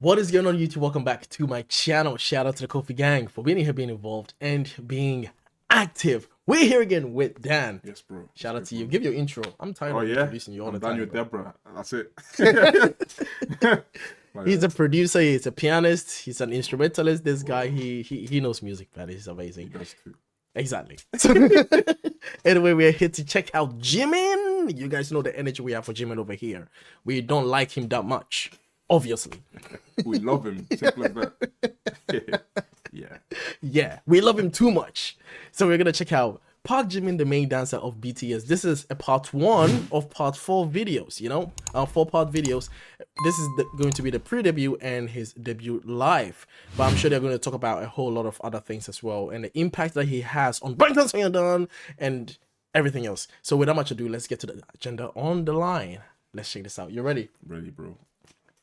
What is going on, YouTube? Welcome back to my channel. Shout out to the Kofi gang for being here, being involved, and being active. We're here again with Dan. Yes, bro. Shout out to you. Give your intro. I'm tired of introducing you all the time. Daniel Deborah. That's it. He's a producer. He's a pianist. He's an instrumentalist. This guy, he knows music, man. He's amazing. He does too. Exactly. Anyway, we're here to check out Jimin. You guys know the energy we have for Jimin over here. We don't like him that much, obviously. We love him. Simple as that. Yeah, we love him too much. So we're gonna check out Park Jimin, the main dancer of BTS. This is a part 1 of part 4 videos, you know, 4-part videos. This is going to be the pre-debut and his debut live, but I'm sure they're going to talk about a whole lot of other things as well, and the impact that he has on Bangtan Sonyeondan and everything else. So without much ado, let's get to the agenda on the line. Let's check this out. You ready? Ready, bro.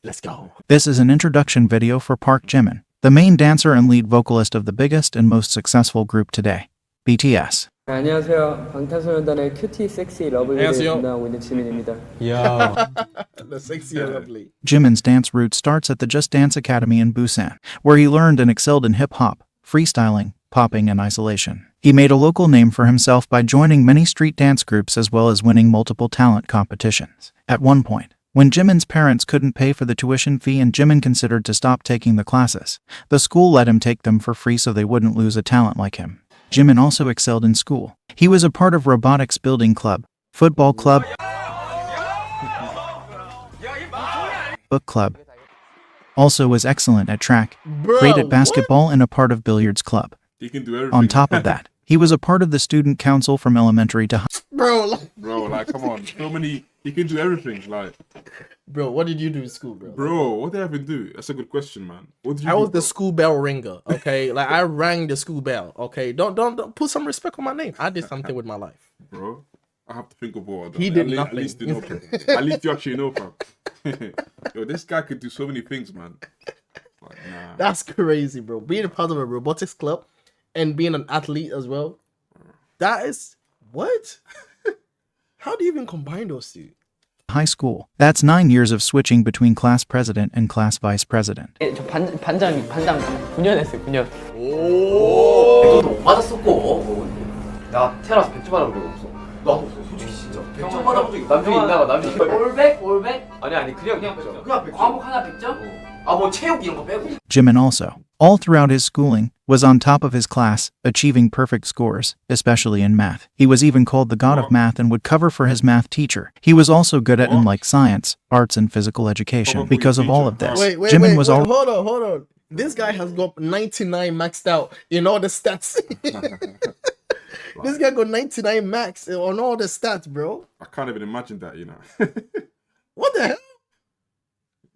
Let's go. This is an introduction video for Park Jimin, the main dancer and lead vocalist of the biggest and most successful group today, BTS. 안녕하세요. 방탄소년단의 큐티 섹시 러블리를 담당하고 있는 지민입니다. The sexy and lovely. Jimin's dance route starts at the Just Dance Academy in Busan, where he learned and excelled in hip-hop, freestyling, popping, and isolation. He made a local name for himself by joining many street dance groups as well as winning multiple talent competitions. At one point, when Jimin's parents couldn't pay for the tuition fee and Jimin considered to stop taking the classes, the school let him take them for free so they wouldn't lose a talent like him. Jimin also excelled in school. He was a part of robotics building club, football club, book club. Also was excellent at track, great at basketball, and a part of billiards club. He can do everything. On top of that, he was a part of the student council from elementary to high. Bro, come on. So many. He can do everything. Bro, what did you do in school, bro? What did I even do? That's a good question, man. What did you I do, was the school bell ringer, okay? Like, I rang the school bell, okay? Don't put some respect on my name. I did something with my life. Bro, I have to think of what I've done. He did At nothing. least you know, at least you actually know, fam. Yo, this guy could do so many things, man. Like, nah. That's crazy, bro. Being a part of a robotics club and being an athlete as well. That is... What? How do you even combine those two? High school. That's 9 years of switching between class president and class vice president. 저 반장 9년 했어요. 9년. 오. 너도 못 맞았었고. 나 태어나서 100점 받아본 적 없어. 나도 없어. 솔직히 진짜. 100점 받아본 적이 남중에 있나 봐. 남중에. 올백? 아니 그냥 100점. 그냥 100점. 과목 하나 100점? 뭐 체육 이런 거 빼고. Jimin also, all throughout his schooling, was on top of his class, achieving perfect scores, especially in math. He was even called the god of math and would cover for his math teacher. He was also good at like science, arts, and physical education. Because of all of this, Jimin was all. Hold on. This guy has got 99 maxed out in all the stats. This guy got 99 max on all the stats, bro. I can't even imagine that, you know. What the hell?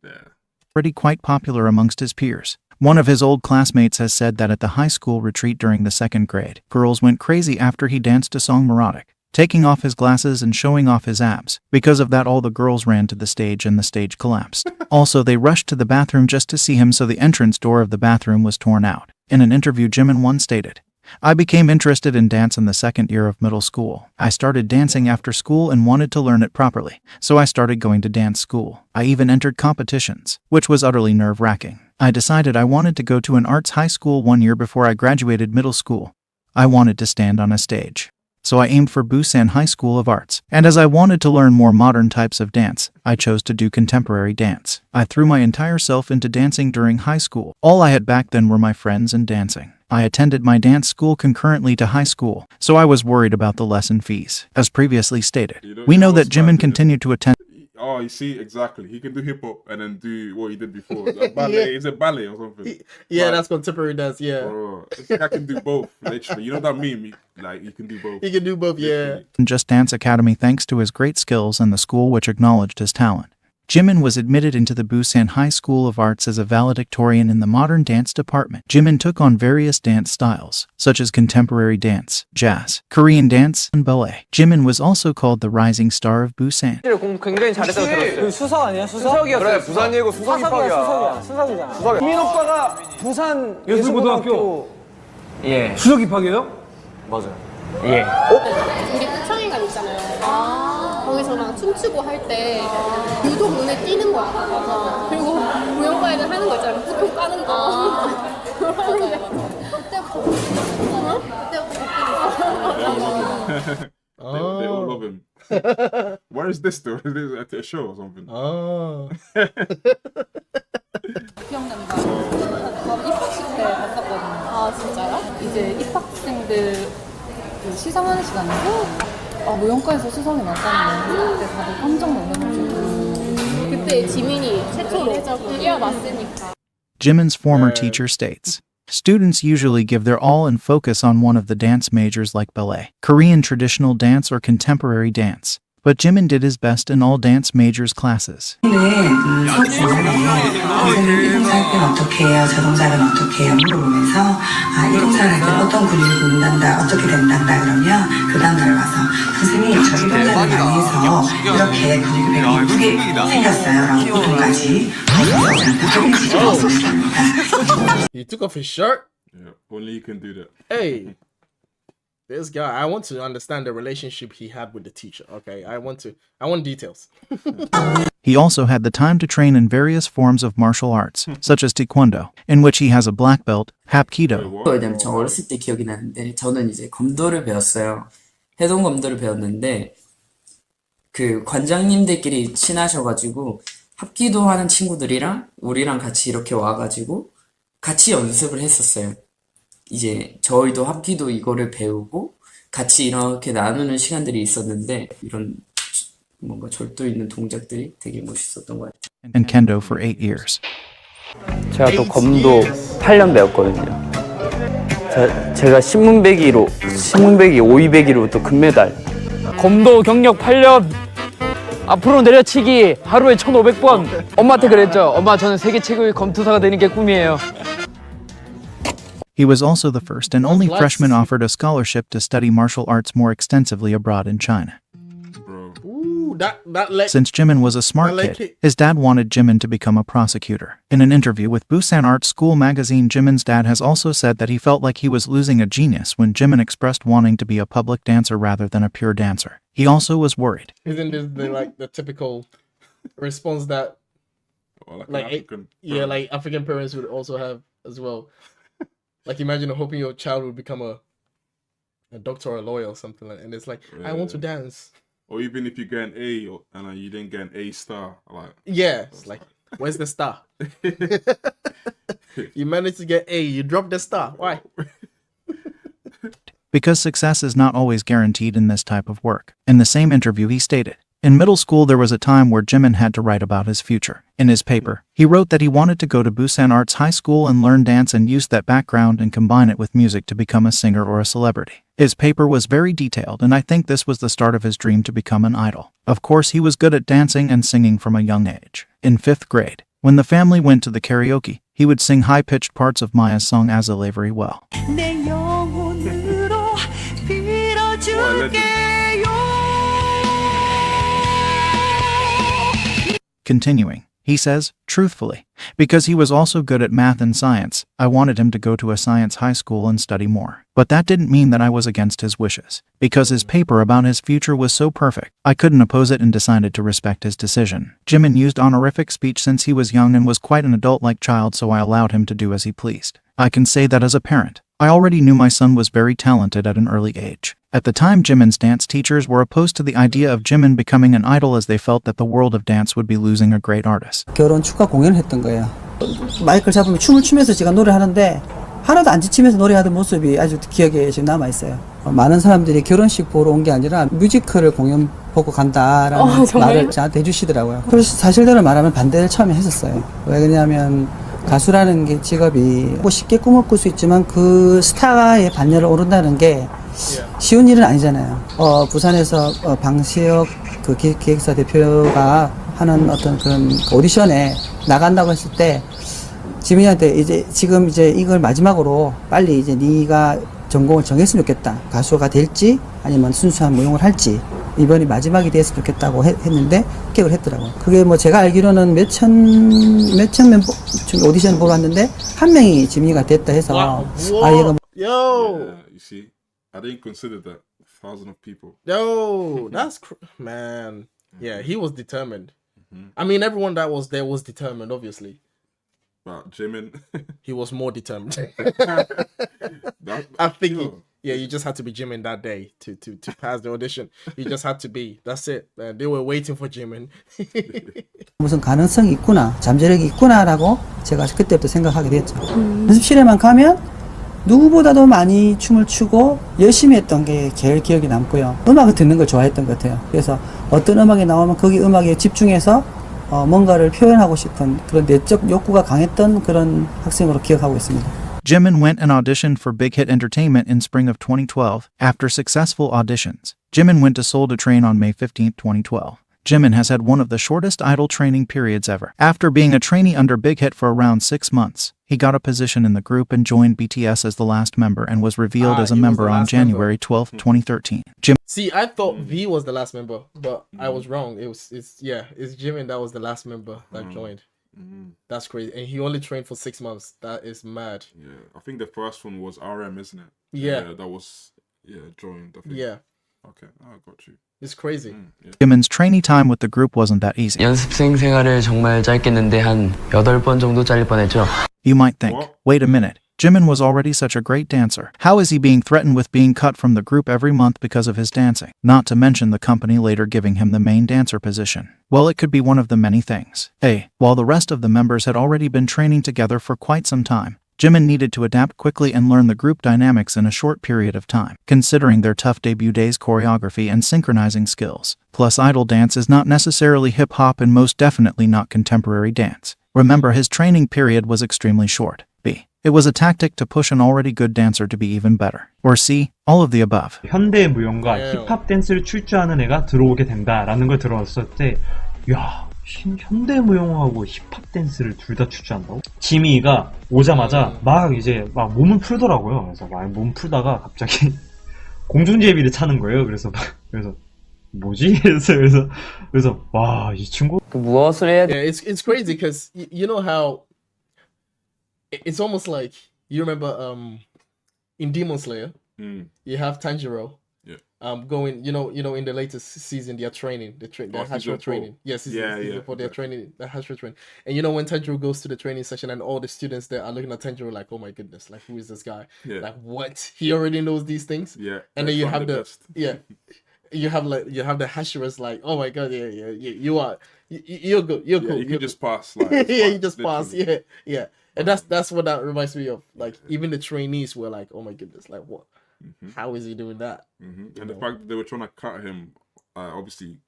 Yeah. Pretty quite popular amongst his peers. One of his old classmates has said that at the high school retreat during the 2nd grade, girls went crazy after he danced a song Melodic, taking off his glasses and showing off his abs. Because of that, all the girls ran to the stage and the stage collapsed. Also, they rushed to the bathroom just to see him, so the entrance door of the bathroom was torn out. In an interview, Jimin once stated, "I became interested in dance in the 2nd year of middle school. I started dancing after school and wanted to learn it properly, so I started going to dance school. I even entered competitions, which was utterly nerve-wracking. I decided I wanted to go to an arts high school 1 year before I graduated middle school. I wanted to stand on a stage. So I aimed for Busan High School of Arts, and as I wanted to learn more modern types of dance, I chose to do contemporary dance. I threw my entire self into dancing during high school. All I had back then were my friends and dancing. I attended my dance school concurrently to high school, so I was worried about the lesson fees." As previously stated, we know that Jimin continued to attend. Oh, you see, exactly. He can do hip hop and then do what he did before. Like ballet. Is it ballet or something? Yeah, like, that's contemporary dance. Yeah. Bro, this guy can do both. Literally, you know what I mean? Like, he can do both. He can do both. Yeah. Just Dance Academy thanks to his great skills and the school which acknowledged his talent. Jimin was admitted into the Busan High School of Arts as a valedictorian in the modern dance department. Jimin took on various dance styles, such as contemporary dance, jazz, Korean dance, and ballet. Jimin was also called the rising star of Busan. 굉장히 잘했다고 들었어요. 수석 아니야? 수석이었어. 그래 부산 예고 수석 입학이야. 수석이잖아. 지민 오빠가 부산 예술고등학교 예. 수석 입학이에요? 맞아요. 예. 우리 표창회관 있잖아요. 거기서랑 춤추고 할 때 유독 눈에 띄는 거야. 그리고 무용과에는 하는 거 있잖아요. 부통 까는 거. 그때부터 They all love him. Where is this though? Is this at a show or something? 기억난다. 저 입학식 때 봤었거든요. 아 진짜요? 이제 입학생들 그 시상하는 시간인데 무용과에서 수상이 났다는 거 그때 다들 깜짝 놀라가지고 그때 지민이 최초로 뛰어났으니까. Jimin's former teacher states, students usually give their all and focus on one of the dance majors like ballet, Korean traditional dance, or contemporary dance. But Jimin did his best in all dance majors classes. 이동사할 때는 어떻게 해요? 자동사는 어떻게 해요? 물어보면서 이동사를 할 때는 어떤 근육을 굽는단다, 어떻게 된단다 그러면 그 다음날 와서 선생님이 저 이동사를 많이 해서 이렇게 근육이 되게 예쁘게 생겼어요 라고 보통까지 He took off his shirt? Yeah, only you can do that. Hey, this guy, I want to understand the relationship he had with the teacher. Okay, I want details. He also had the time to train in various forms of martial arts, such as Taekwondo, in which he has a black belt, Hapkido. 왜냐면 저 어렸을 때 기억이 나는데 저는 이제 검도를 배웠어요. 해동 검도를 배웠는데 그 관장님들끼리 친하셔가지고 합기도 하는 친구들이랑 우리랑 같이 이렇게 와가지고 같이 연습을 했었어요. 이제 저희도 합기도 이거를 배우고 같이 이렇게 나누는 시간들이 있었는데 이런 뭔가 절도 있는 동작들이 되게 멋있었던 것 같아요. And Kendo for 8 years. 제가 또 검도 8년 배웠거든요. 제가 신문배기로 5위배기로 또 금메달. 검도 경력 8년. 앞으로 내려치기 하루에 1,500번. 엄마한테 그랬죠. 엄마 저는 세계 최고의 검투사가 되는 게 꿈이에요. He was also the first and only freshman offered a scholarship to study martial arts more extensively abroad in China. Ooh, that Since Jimin was a smart kid, his dad wanted Jimin to become a prosecutor. In an interview with Busan Art School magazine, Jimin's dad has also said that he felt like he was losing a genius when Jimin expressed wanting to be a public dancer rather than a pure dancer. He also was worried. Isn't this the typical response that like African parents would also have as well? Like imagine hoping your child would become a doctor or a lawyer or something like that. And it's like, I want to dance. Or even if you get an A and you didn't get an A star, like it's like, where's the star? You managed to get A, you dropped the star. Why? Because success is not always guaranteed in this type of work. In the same interview, he stated, in middle school there was a time where Jimin had to write about his future. In his paper, he wrote that he wanted to go to Busan Arts High School and learn dance and use that background and combine it with music to become a singer or a celebrity. His paper was very detailed, and I think this was the start of his dream to become an idol. Of course, he was good at dancing and singing from a young age. In 5th grade, when the family went to the karaoke, he would sing high-pitched parts of Maya's song Azalea very well. Continuing, he says, truthfully, because he was also good at math and science, I wanted him to go to a science high school and study more. But that didn't mean that I was against his wishes. Because his paper about his future was so perfect, I couldn't oppose it and decided to respect his decision. Jimin used honorific speech since he was young and was quite an adult-like child, so I allowed him to do as he pleased. I can say that as a parent, I already knew my son was very talented at an early age. At the time, Jimin's dance teachers were opposed to the idea of Jimin becoming an idol as they felt that the world of dance would be losing a great artist. 결혼 축하 공연을 했던 거예요. 마이크를 잡으면 춤을 추면서 제가 노래하는데 하나도 안 지치면서 노래하던 모습이 아주 기억에 지금 남아있어요. 많은 사람들이 결혼식 보러 온 게 아니라 뮤지컬을 공연 보고 간다라는 말을 저한테 해주시더라고요. 그래서 사실대로 말하면 반대를 처음에 했었어요. 왜 그러냐면 가수라는 게 직업이 쉽게 꿈을 꿀 수 있지만 그 스타의 반열을 오른다는 게 쉬운 일은 아니잖아요. 부산에서 방시혁 그 기획사 대표가 하는 어떤 그런 오디션에 나간다고 했을 때 지민이한테 지금 이걸 마지막으로 빨리 네가 전공을 정했으면 좋겠다. 가수가 될지 아니면 순수한 무용을 할지 이번이 마지막이 됐으면 좋겠다고 했는데 합격을 했더라고요. 그게 뭐 제가 알기로는 몇천 명 오디션 보러 왔는데 한 명이 지민이가 됐다 해서 얘가 Yo, you see, I didn't consider that 1,000 of people. Yo, that's man. Yeah, he was determined. I mean, everyone that was there was determined, obviously. But Jimin, he was more determined. that, I think you just had to be Jimin that day to pass the audition. You just had to be. That's it. They were waiting for Jimin. 무슨 가능성이 있구나, 잠재력이 있구나라고 제가 그때부터 생각하게 됐죠. 연습실에만 가면 누구보다도 많이 춤을 추고 열심히 했던 게 제일 기억에 남고요. 음악을 듣는 걸 좋아했던 것 같아요. 그래서 어떤 음악이 나오면 거기 음악에 집중해서 뭔가를 표현하고 싶은 그런 내적 욕구가 강했던 그런 학생으로 기억하고 있습니다. Jimin went and auditioned for Big Hit Entertainment in spring of 2012. After successful auditions, Jimin went to Seoul to train on May 15, 2012. Jimin has had one of the shortest idol training periods ever. After being a trainee under Big Hit for around 6 months, he got a position in the group and joined BTS as the last member and was revealed as a member on January 12, 2013. See, I thought V was the last member, but I was wrong. It's Jimin that was the last member that joined. That's crazy. And he only trained for 6 months. That is mad. Yeah, I think the first one was RM, isn't it? Yeah. That was joined. I think. Yeah. Okay, I got you. It's crazy. Jimin's trainee time with the group wasn't that easy. 연습생 생활을 정말 짧겠는데 한 8번 정도 잘릴 뻔했죠. You might think, wait a minute, Jimin was already such a great dancer. How is he being threatened with being cut from the group every month because of his dancing? Not to mention the company later giving him the main dancer position. Well, it could be one of the many things. A. While the rest of the members had already been training together for quite some time, Jimin needed to adapt quickly and learn the group dynamics in a short period of time, considering their tough debut days choreography and synchronizing skills. Plus, idol dance is not necessarily hip-hop and most definitely not contemporary dance. Remember, his training period was extremely short. B. It was a tactic to push an already good dancer to be even better. Or C. All of the above. 현대 무용과 힙합 댄스를 출 줄 아는 애가 들어오게 된다라는 걸 들었을 때, 야, 현대 무용하고 힙합 댄스를 둘 다 출 줄 안다고? 지미가 오자마자 막 몸을 풀더라고요. 그래서 막 몸 풀다가 갑자기 공중제비를 차는 거예요. 그래서 뭐지? 그래서 와, 이 친구 무엇을 해야 Yeah, it's crazy because you know how it's almost like you remember in Demon Slayer you have Tanjiro going in the latest season they're training they're Hashira training for their training the Hashira training, and when Tanjiro goes to the training session and all the students there are looking at Tanjiro like, oh my goodness, like who is this guy, like what, he already knows these things, and then you have you have the Hashiras like, oh my god, you're good, you're cool, you can just pass, like you just pass, and that's what that reminds me of, like even the trainees were like, oh my goodness, like what, how is he doing that? And the fact that they were trying to cut him, obviously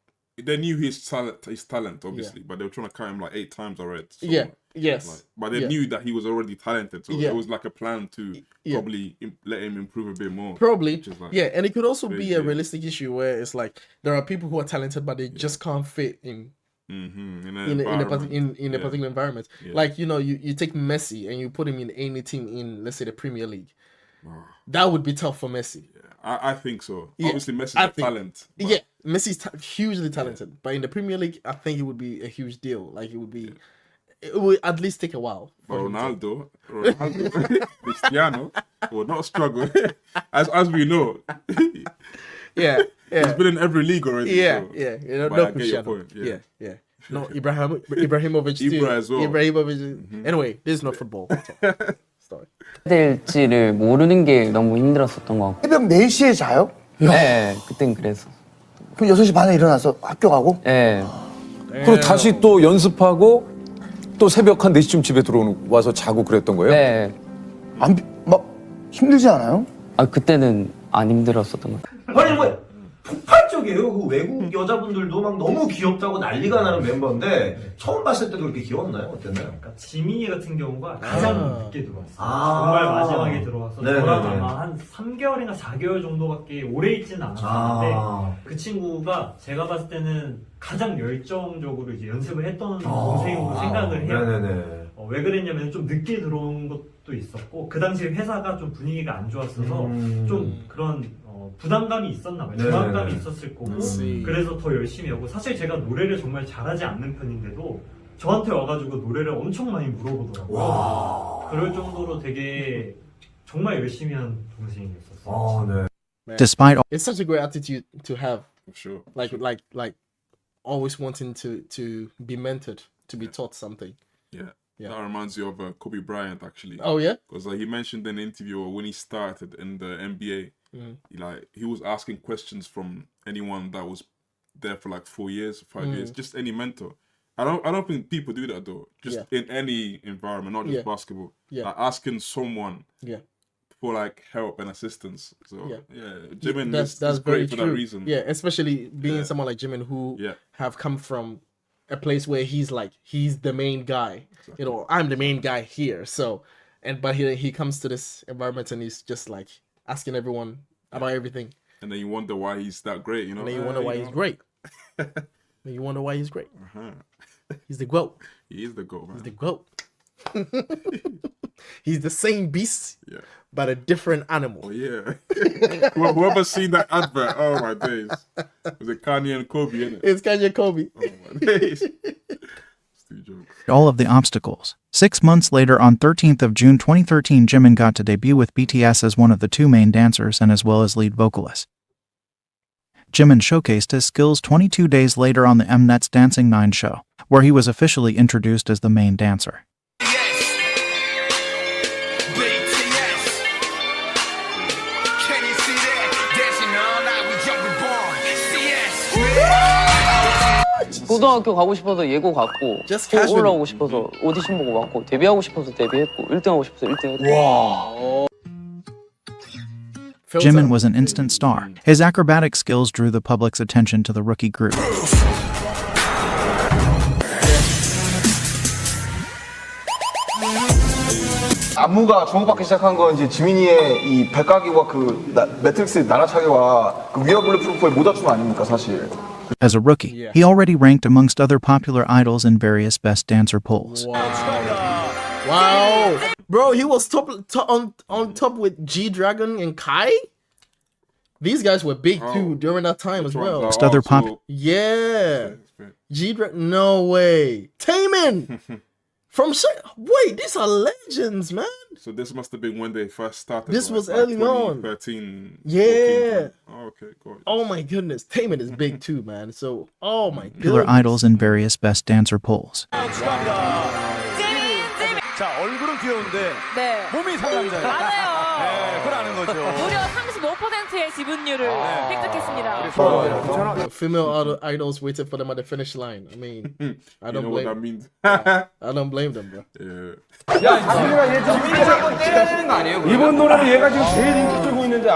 they knew his talent obviously, but they were trying to cut him like 8 times already, so but they knew that he was already talented, so it was like a plan to probably let him improve a bit more, probably, and it could also be a realistic issue where it's like there are people who are talented but they just can't fit in a particular environment. Like you take Messi and you put him in any team in, let's say, the Premier League. That would be tough for Messi. I think so. Obviously Messi's a talent, Messi's hugely talented, but in the Premier League I think it would be a huge deal. Like it would at least take a while. Ronaldo, Cristiano will not struggle, as we know. He's been in every league already. No Cristiano. No, Ibrahimovic too. Ibra as well. Ibrahimovic. Anyway, this is not football. Sorry. 될지를 모르는 게 너무 힘들었었던 것 같고. 새벽 4시에 자요? 네, 그땐 그래서. 그럼 6시 반에 일어나서 학교 가고? 네. 그리고 다시 또 연습하고 또 새벽 한 4시쯤 집에 와서 자고 그랬던 거예요? 네. 막 힘들지 않아요? 그때는 안 힘들었었던 것 같아요. 아니 뭐 폭발적이에요. 그 외국 여자분들도 막 너무 귀엽다고 난리가 나는 멤버인데 처음 봤을 때도 그렇게 귀여웠나요? 어땠나요? 그러니까 지민이 같은 경우가 가장 늦게 들어왔어요. 정말 마지막에 들어와서 저랑 아마 한 3개월인가 4개월 정도밖에 오래 있지는 않았는데 그 친구가 제가 봤을 때는 가장 열정적으로 이제 연습을 했던 동생으로 생각을 해요. 왜 그랬냐면 좀 늦게 들어온 것도 있었고 그 당시에 회사가 좀 분위기가 안 좋았어서 좀 그런 부담감이 있었나 봐요. 부담감이 있었을 거고 그래서 더 열심히 하고, 사실 제가 노래를 정말 잘하지 않는 편인데도 저한테 와가지고 노래를 엄청 많이 물어보더라고요. 그럴 정도로 되게 정말 열심히 한 동생이었었어요. Man. Despite all It's such a great attitude to have. For sure. Like always wanting to be mentored, to be taught something. Yeah. That reminds you of Kobe Bryant, actually. Oh, yeah? Because he mentioned in an interview when he started in the NBA, he was asking questions from anyone that was there for like 4 years, 5 years, just any mentor. I don't think people do that though. Just in any environment, not just basketball. Yeah. Like asking someone for like help and assistance. So Jimin is great for that reason. Yeah, especially being someone like Jimin who have come from a place where he's the main guy. Exactly. You know, I'm the main guy here. So but he comes to this environment and he's just like asking everyone about everything. And then you wonder why he's that great, you know? And then you wonder why he's great. Then you wonder why he's great. He's the GOAT. He is the GOAT, man. He's the GOAT. He's the same beast, but a different animal. Oh, yeah. Whoever's seen that advert, oh my days. Was it Kanye and Kobe, isn't it? It's Kanye and Kobe. Oh my days. all of the obstacles. 6 months later, on 13th of June 2013, Jimin got to debut with BTS as one of the two main dancers and as well as lead vocalist. Jimin showcased his skills 22 days later on the Mnet's Dancing 9 show, where he was officially introduced as the main dancer. 고등학교 가고 싶어서 예고 갔고 또 올라오고 싶어서 오디션 보고 왔고 데뷔하고 싶어서 데뷔했고 1등하고 싶어서 1등했고 와. Jimin was an instant star. His acrobatic skills drew the public's attention to the rookie group. 안무가 주목받기 시작한 건 이제 지민이의 이 백각기와 그 매트릭스의 날아차기와 그 위어블리 프로포의 모자춤 아닙니까 사실. As a rookie, he already ranked amongst other popular idols in various best dancer polls. Wow. Bro, he was on top with G-Dragon and Kai? These guys were big too during that time as well. Amongst other Yeah. G-Dragon, no way. Taemin! Wait, these are legends, man. So this must have been when they first started. This was early on. 13. Yeah. 14. Oh, okay, go on. Oh my goodness, Taemin is big too, man. So, oh my goodness. Popular idols in various best dancer polls. 자, 얼굴은 귀여운데 네. 몸이 상남자예요. 맞아요. 네, 그걸 아는 거죠. 무려 35%의 지분율을 획득했습니다. Female idols waited for them at the finish line. I mean, I don't blame. What that means? I don't blame them, bro. Yeah. 야, 지민아 얘 지금 한번 때려야 되는 거 아니에요? 이번 노래로 얘가 지금 제일 인기 끌고 있는데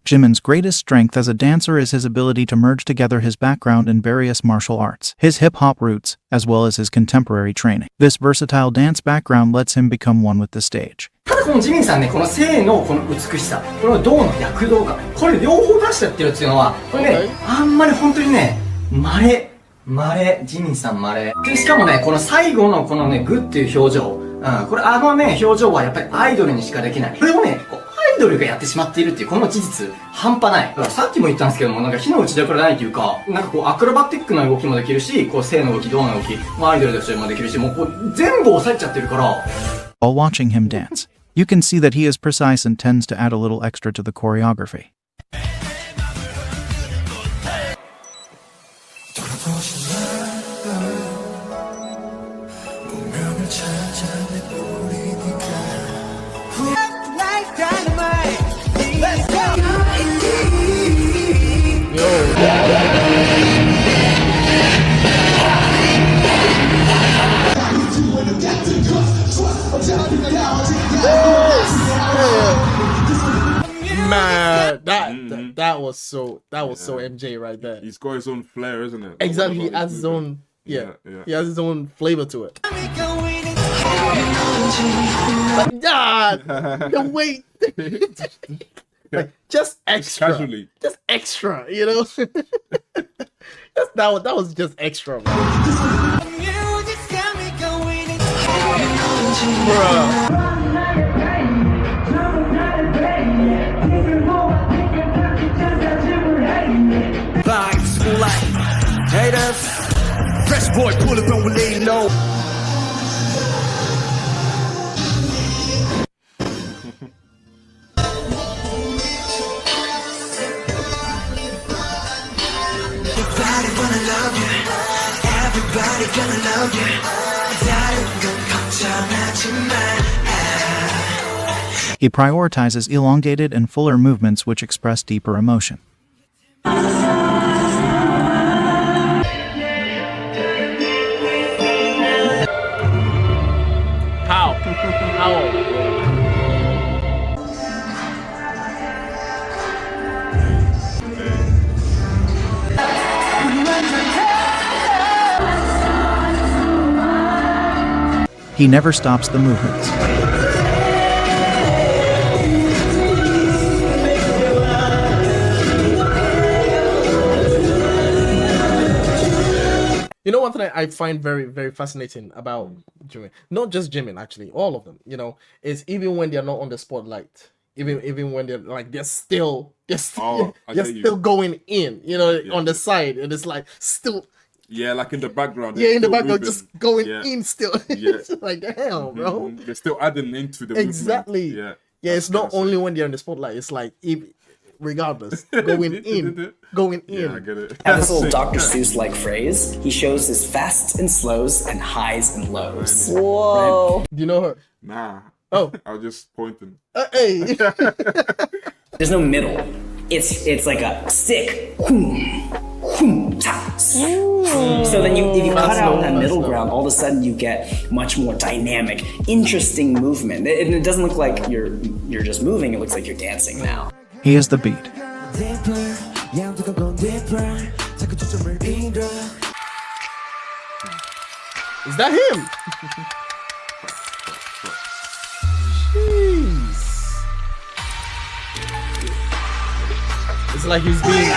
Jimin's greatest strength as a dancer is his ability to merge together his background in various martial arts, his hip-hop roots, as well as his contemporary training. This versatile dance background lets him become one with the stage. ただこのジミンさんね、この性のこの美しさ、この銅の躍動感、これ両方出しちゃってるっていうのは、これね、あんまり本当にね、稀、ジミンさん稀。で、しかもね、この最後のこのね、グッっていう表情、これね、表情はやっぱりアイドルにしかできない。これをね、アイドルがやってしまっているっていうこの事実、半端ない。だからさっきも言ったんですけども、なんか火の打ちどころないというか、なんかこうアクロバティックな動きもできるし、こう性の動き、銅の動き、アイドルとしてもできるし、もうこう全部抑えちゃってるから。While watching him dance, you can see that he is precise and tends to add a little extra to the choreography. Man, that was so MJ right there. He's got his own flair, isn't it? Exactly, he has his own he has his own flavor to it. The way like just extra, casually, just extra, you know. That was just extra, man. Bruh. Haters, fresh boy, pull it when we lay low. He prioritizes elongated and fuller movements which express deeper emotion. How? He never stops the movements. You know, one thing I find very, very fascinating about Jimin, not just Jimin, actually, all of them, you know, is even when they're not on the spotlight, even when they're like, they're still going in, you know, on the side, and it's like still. Yeah, like in the background. Yeah, in the background, moving. just going in still. It's like, damn, bro. They're still adding into the exactly. movement. Yeah, it's not only when they're in the spotlight. It's like, regardless, going in. Yeah, I get it. Have this little Dr. Seuss-like phrase. He shows his fasts and slows and highs and lows. Whoa. Right? Do you know her? Nah. Oh. I was just pointing. Hey. There's no middle. It's like a stick. So then if you cut out that middle ground, all of a sudden you get much more dynamic, interesting movement. And it doesn't look like you're just moving, it looks like you're dancing now. He is the beat. Is that him? Jeez. It's like he's being.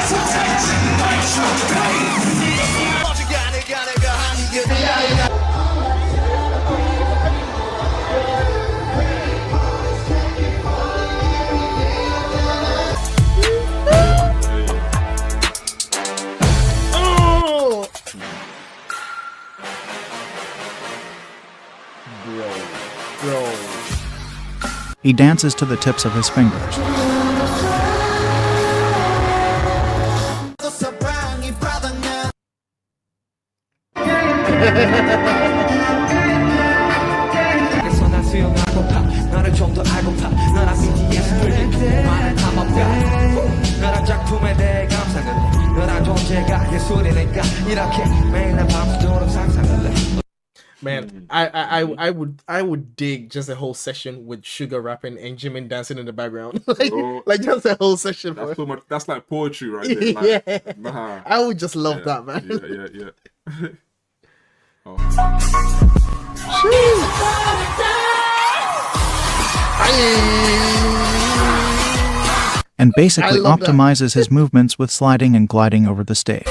Bro. He dances to the tips of his fingers. Man, I would dig just a whole session with Sugar rapping and Jimin dancing in the background, like just a whole session. That's so much. That's like poetry right there. Like, yeah, nah. I would just love that, man. Yeah. And basically optimizes his movements with sliding and gliding over the stage.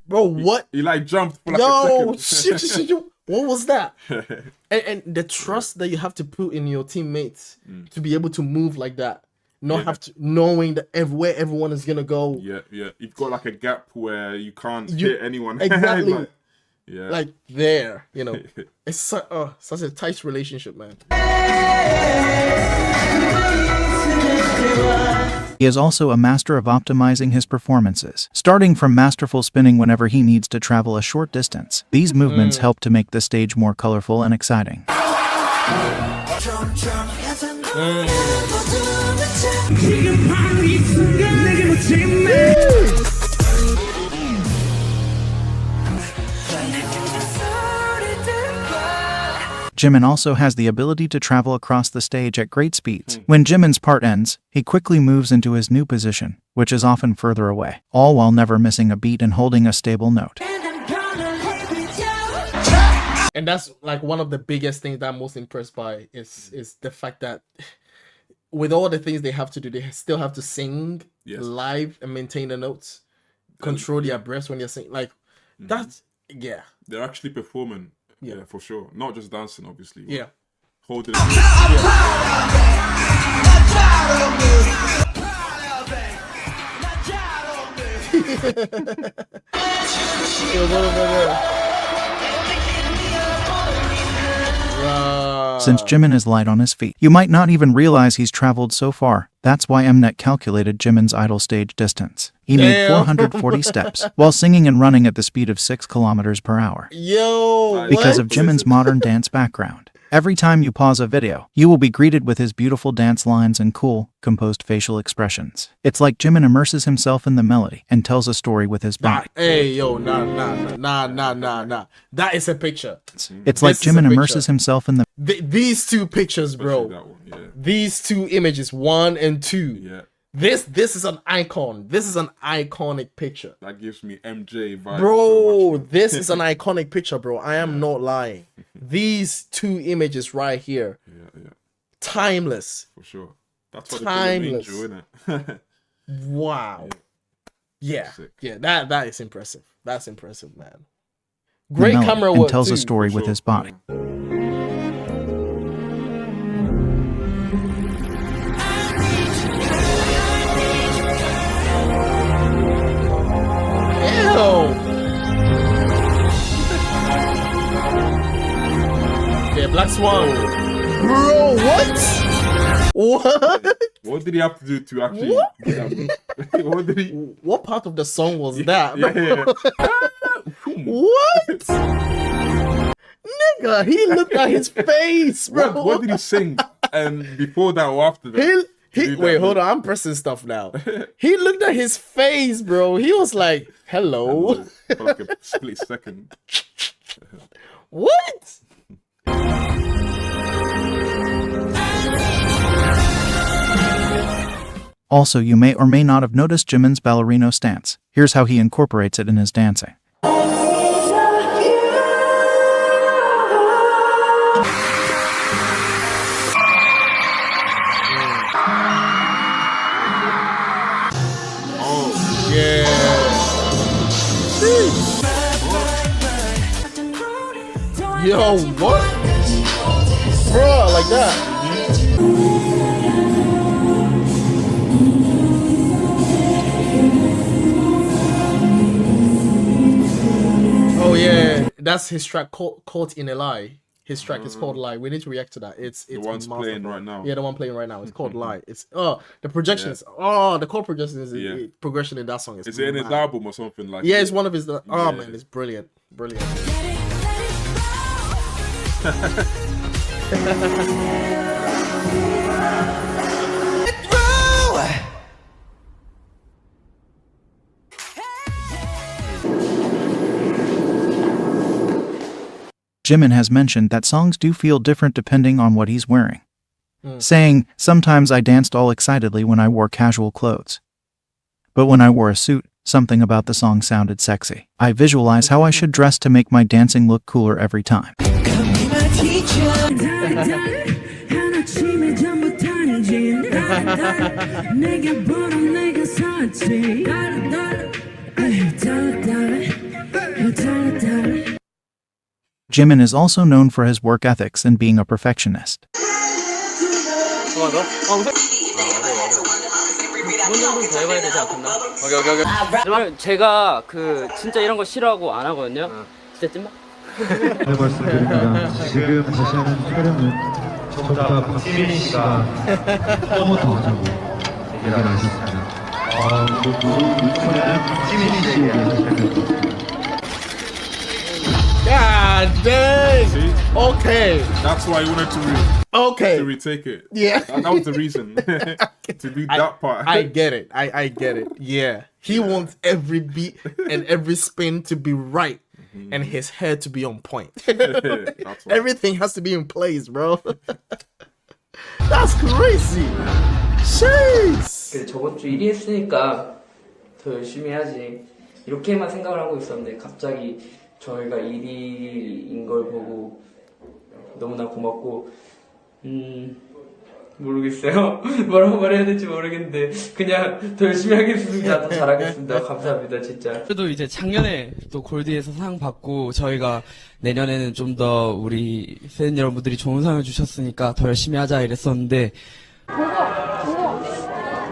Bro, what? He like jumped for like a second. What was that? and the trust that you have to put in your teammates to be able to move like that, not have to knowing that where everyone is gonna go. Yeah. You've got like a gap where you can't hit anyone. Exactly. Like, yeah. Like there, you know, it's such a tight relationship, man. He is also a master of optimizing his performances, starting from masterful spinning whenever he needs to travel a short distance. These movements help to make the stage more colorful and exciting. Jimin also has the ability to travel across the stage at great speeds. When Jimin's part ends, he quickly moves into his new position, which is often further away, all while never missing a beat and holding a stable note. And that's like one of the biggest things that I'm most impressed by is the fact that with all the things they have to do, they still have to sing live and maintain the notes, control their breaths when they're singing. Like that's they're actually performing. Yeah, for sure. Not just dancing, obviously. Yeah. Holding it. Since Jimin is light on his feet, you might not even realize he's traveled so far. That's why Mnet calculated Jimin's idle stage distance. He made 440 steps while singing and running at the speed of 6 kilometers per hour. Yo, because of Jimin's modern dance background. Every time you pause a video, you will be greeted with his beautiful dance lines and cool, composed facial expressions. It's like Jimin immerses himself in the melody and tells a story with his body. Hey, yo, nah. That is a picture. It's like Jimin immerses himself in the... These two pictures, bro. These two images, 1 and 2. Yeah. This is an icon. This is an iconic picture. That gives me MJ vibes. Bro, this is an iconic picture, bro. I am not lying. These two images right here. Yeah. Timeless. For sure. That's what timeless. They call an angel, innit? Wow. Yeah. That is impressive. That's impressive, man. Great camera work. And tells too. a story with his body. Yeah, Black Swan. Bro, what? What did he have to do to actually... What did he... What part of the song was that? Yeah. What? Nigga, he looked at his face, bro. What did he sing? And before that or after that? Wait, hold on. I'm pressing stuff now. He looked at his face, bro. He was like, hello. For like a split second. What? Also, you may or may not have noticed Jimin's ballerino stance. Here's how he incorporates it in his dancing. Yo, what? Bro, like that. Oh yeah, that's his track Caught in a Lie. His track is called Lie. We need to react to that. It's the one's playing right now. Yeah, the one playing right now. It's called Lie. It's the projections. The chord projections progression in that song is it in his album or something like? Yeah, it's one of his. Oh man, it's brilliant. Jimin has mentioned that songs do feel different depending on what he's wearing. Saying, sometimes I danced all excitedly when I wore casual clothes. But when I wore a suit, something about the song sounded sexy. I visualize how I should dress to make my dancing look cooler every time. Jimin is also known for his work ethics and being a perfectionist. 제가 진짜 이런 거 싫어하고 안 하거든요. 진짜 찐막. 네, 말씀드립니다. 지금 다시 하는 촬영은 정답 박지민 씨가 처음부터 하자고 얘기를 하셨습니다. 이번에는 박지민 씨 얘기하셨습니다. God dang. See? Okay. That's why I wanted to retake it. Yeah. That was the reason to do that part. I get it. I get it. Yeah. He wants every beat and every spin to be right. And his head to be on point. Everything has to be in place, bro. That's crazy. Jeez. 저번 주 1위 했으니까 더 열심히 해야지. 이렇게만 생각을 하고 있었는데 갑자기 저희가 1위인 걸 보고 너무나 고맙고 모르겠어요. 뭐라고 말해야 될지 모르겠는데 그냥 더 열심히 하겠습니다. 더 잘하겠습니다. 감사합니다, 진짜. 그래도 이제 작년에 또 골디에서 상 받고 저희가 내년에는 좀 더 우리 팬 여러분들이 좋은 상을 주셨으니까 더 열심히 하자 이랬었는데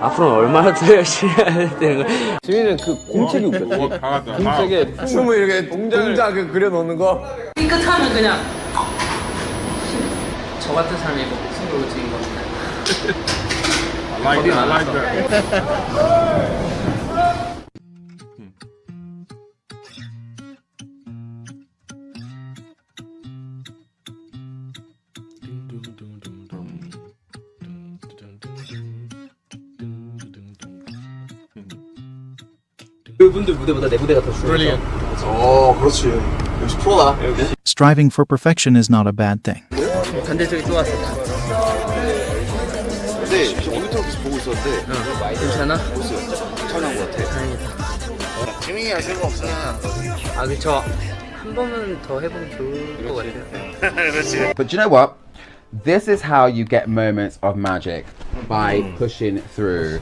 앞으로는 얼마나 더 열심히 해야 되는 거야? 지민이는 그 공책이 웃겼어. 공책에 춤을 이렇게 동작 그려놓는 거. 삐끗하면 그냥 저 같은 사람이 이거 목숨 걸고 찍은 겁니다. I like that. 그분들 무대보다 내 무대가 더 중요해. 그렇지. 역시 프로다. Striving for perfection is not a bad thing. 반대쪽이 또 왔어. 근데 지금 모니터에서 보고 있었는데 괜찮아? 촬영한 것 같아. 다행이다. 지민이야 생각 없으면 아 그쵸. 한 번은 더 해보면 좋을 것 같아요. But do you know what? This is how you get moments of magic, by pushing through.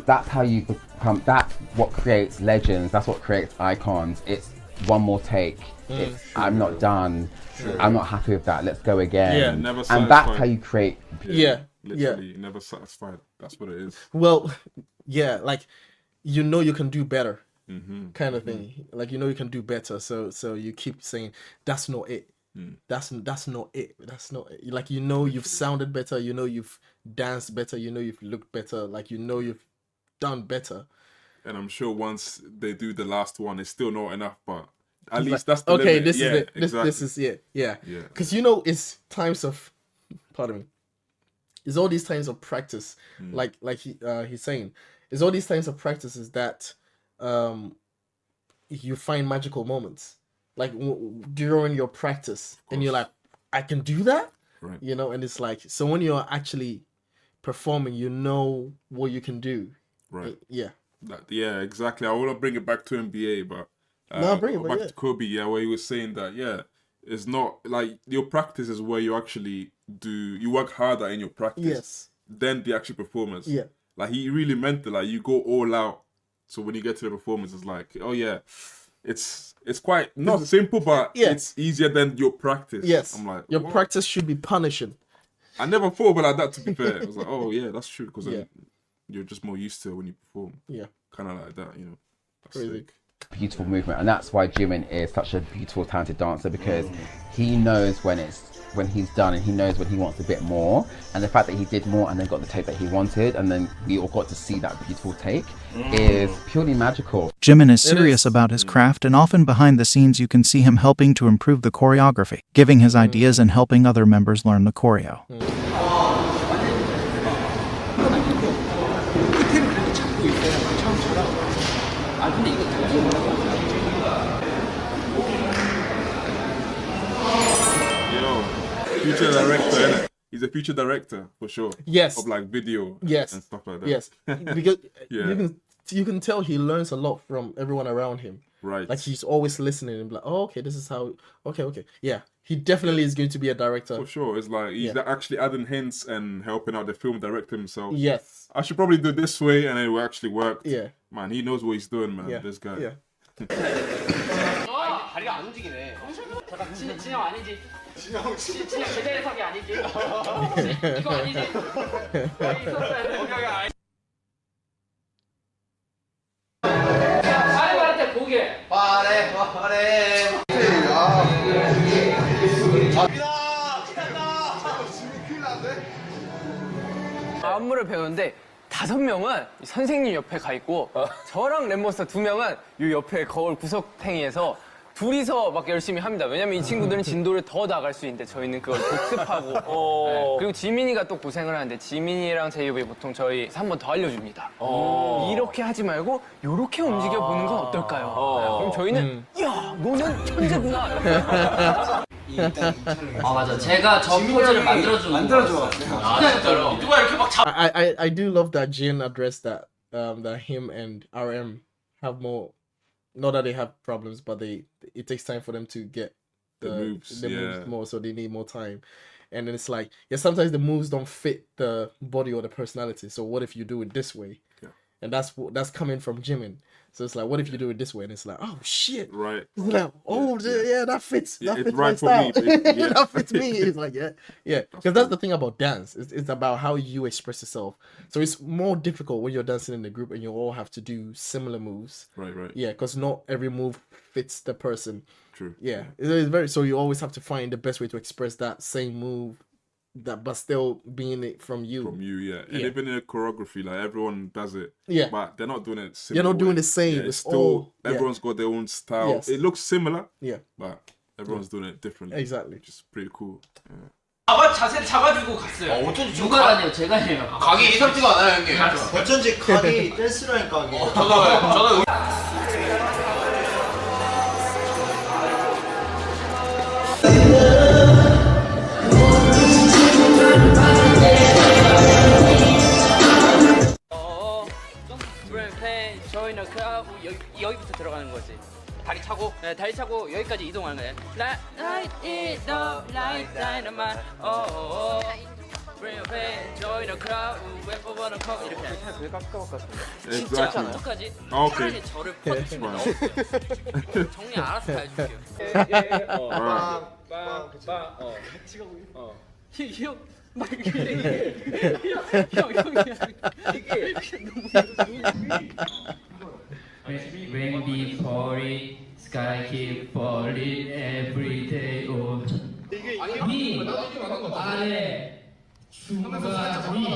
That's how you become. That's what creates legends. That's what creates icons. It's one more take. It's I'm not done. I'm not happy with that. Let's go again. Yeah, never and satisfied. that's how you create. Literally, never satisfied. That's what it is. Well, yeah, like you know you can do better, kind of thing. Like you know you can do better, so you keep saying that's not it. That's not it. That's not it. Like you know you've sounded better. You know you've danced better. You know you've looked better. Like you know you've done better. And I'm sure once they do the last one, it's still not enough. But at least Like, that's the okay. limit. This Yeah, is it. exactly. This is it. Yeah. Yeah. Because you know it's times of, pardon me. It's all these times of practice. Like he's saying, it's all these times of practices that you find magical moments. Like during your practice, and you're like, I can do that, right? You know, and it's like, so when you're actually performing, you know what you can do, Right. Yeah. Yeah, exactly. I want to bring it back to NBA, but No, bring it back back, to Kobe. Yeah, where he was saying that. Yeah, it's not like your practice is where you actually you work harder in your practice. Yes. Than the actual performance. Yeah. Like he really meant it. Like you go all out. So when you get to the performance, it's like, oh yeah, it's quite not simple, but it's easier than your practice. Yes. I'm like, your what? practice should be punishing. I never thought about it like that. To be fair, I was like, oh yeah, that's true because Yeah. you're just more used to it when you perform. Yeah. Kind of like that, you know. That's Crazy. sick. Beautiful movement, and that's why Jimin is such a beautiful, talented dancer, because he knows when he's done, and he knows when he wants a bit more. And the fact that he did more and then got the take that he wanted, and then we all got to see that beautiful take, is purely magical. Jimin is serious about his craft, and often behind the scenes you can see him helping to improve the choreography, giving his ideas and helping other members learn the choreo. Future director, innit? He's a future director for sure. Yes. Of like video. Yes. And stuff like that. Yes. Because Yeah. you can tell he learns a lot from everyone around him. Right. Like he's always listening and be like, oh, okay, this is how. Okay. Yeah. He definitely is going to be a director. For sure. It's like he's actually adding hints and helping out the film director himself. Yes. I should probably do it this way, and it will actually work. Yeah. Man, he knows what he's doing, man. Yeah. This guy. Yeah. 다리가 안 움직이네. 잠깐 진영 아니지? 진영 제자리석이 아니지? 이거 아니지? 아래 말할 때 고개. 아래. 안무를 배우는데 5명은 선생님 옆에 가 있고 저랑 랩몬스터 2명은 이 옆에 거울 구석탱이에서 둘이서 막 열심히 합니다. 왜냐면 이 친구들은 진도를 더 나갈 수 있는데 저희는 그걸 복습하고 네. 그리고 지민이가 또 고생을 하는데 지민이랑 제이홉이 보통 저희 한 번 더 알려줍니다. 이렇게 하지 말고 이렇게 움직여 보는 건 어떨까요? 그럼 저희는 야 너는 천재구나. 아 맞아. 제가 저 포즈를 만들어줘. 아 진짜로. 누가 이렇게 막 잡. I do love that Jin addressed that that him and RM have more. Not that they have problems, but it takes time for them to get the moves more, so they need more time. And then it's like, sometimes the moves don't fit the body or the personality. So what if you do it this way? Yeah. And that's coming from Jimin. So it's like, what if you do it this way? And it's like, oh shit. Right. It's like, oh yeah, that fits. Yeah, That it's fits right my for style. me, but yeah. That fits me. It's like, yeah. Because that's the thing about dance. It's about how you express yourself. So it's more difficult when you're dancing in a group and you all have to do similar moves. Right. Yeah, because not every move fits the person. True. Yeah, it's very. So you always have to find the best way to express that same move, but still being it from you. From you, yeah. And even in a choreography, like everyone does it. Yeah. But they're not doing it similar. You're not doing the same. Yeah, It's still all everyone's got their own style. Yes. It looks similar. Yeah. But everyone's doing it differently. Exactly. Which is pretty cool. Yeah. 자세를 잡아주고 갔어요. 어쩐지 누가 하네요? 제가 해요. 각이 이상지가 않아요, 형님. 어쩐지 각이 댄스라니까 이게. 저도 여기부터 들어가는 거지. 다리 차고, 네, 다리 차고 여기까지 이동하는 거예요. Light it up like dynamite. Bring your pain, join the crowd. Wait for one to come. 이렇게. 되게 깜깜할 것 같은데. 진짜 어떡하지? 차라리 저를 퍼주시면 정리 알아서 다 해줄게요. 빵빵빵. 같이 가고 있어. 형. 막 이게 Rain be pouring, sky keep falling every day. 위 아래 중간 위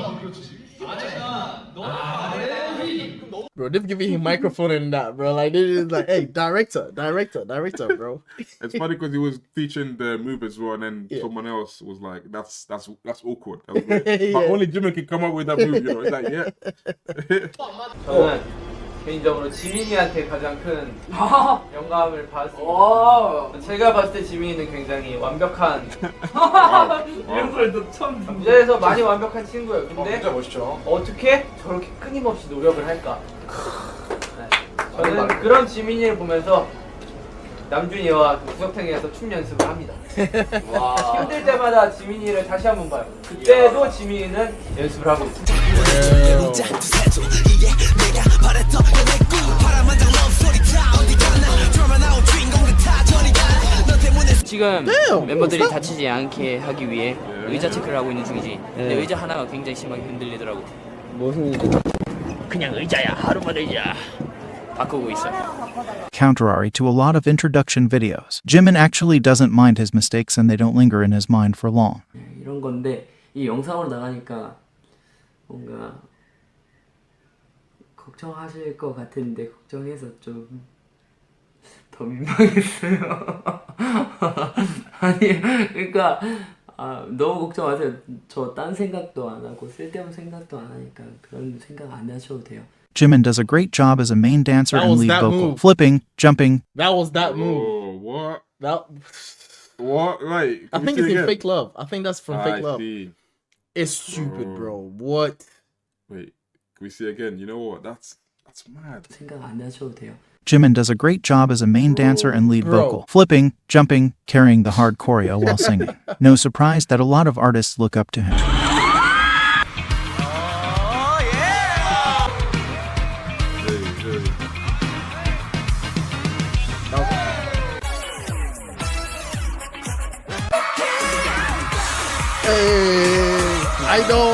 아래 위. Bro, they're giving him microphone and that, bro. Like, this is like, hey, director, bro. It's funny because he was teaching the move as well, and then someone else was like, "That's awkward." That was weird. But only Jimin can come up with that move, you know. It's like, yeah. 저는 개인적으로 지민이한테 가장 큰 영감을 받았습니다. 제가 봤을 때 지민이는 굉장히 완벽한 이런 걸 처음 무대에서 많이 완벽한 친구예요. 근데 진짜 멋있죠. 어떻게 저렇게 끊임없이 노력을 할까? 네. 저는 그런 지민이를 보면서 남준이와 구석탱이에서 춤 연습을 합니다. 힘들 때마다 지민이를 다시 한번 봐요. 그때도 지민이는 연습을 하고 있습니다. 지금 멤버들이 다치지 않게 하기 위해 의자 체크를 하고 있는 중이지. 근데 의자 하나가 굉장히 심하게 흔들리더라고. 무슨 의자? 그냥 의자야. 하루만 의자. 바꾸고 있어. Contrary to a lot of introduction videos, Jimin actually doesn't mind his mistakes and they don't linger in his mind for long. 이런 건데 이 영상으로 나가니까 뭔가 걱정하실 것 같은데 걱정해서 좀 더 민망했어요. 아니 그러니까 너무 걱정 마세요. 저 딴 생각도 안 하고 쓸데없는 생각도 안 하니까 그런 생각 안 하셔도 돼요. Jimin does a great job as a main dancer and lead vocal, move. flipping, jumping. That was that move. What? What? Right. I think it's in Fake Love. I think that's from Fake Love. See. It's stupid, bro. What? Wait, can we see again? You know what? That's mad. 생각 안 하셔도 돼요. Jimin does a great job as a main dancer and lead vocal, flipping, jumping, carrying the hard choreo while singing. No surprise that a lot of artists look up to him. I know.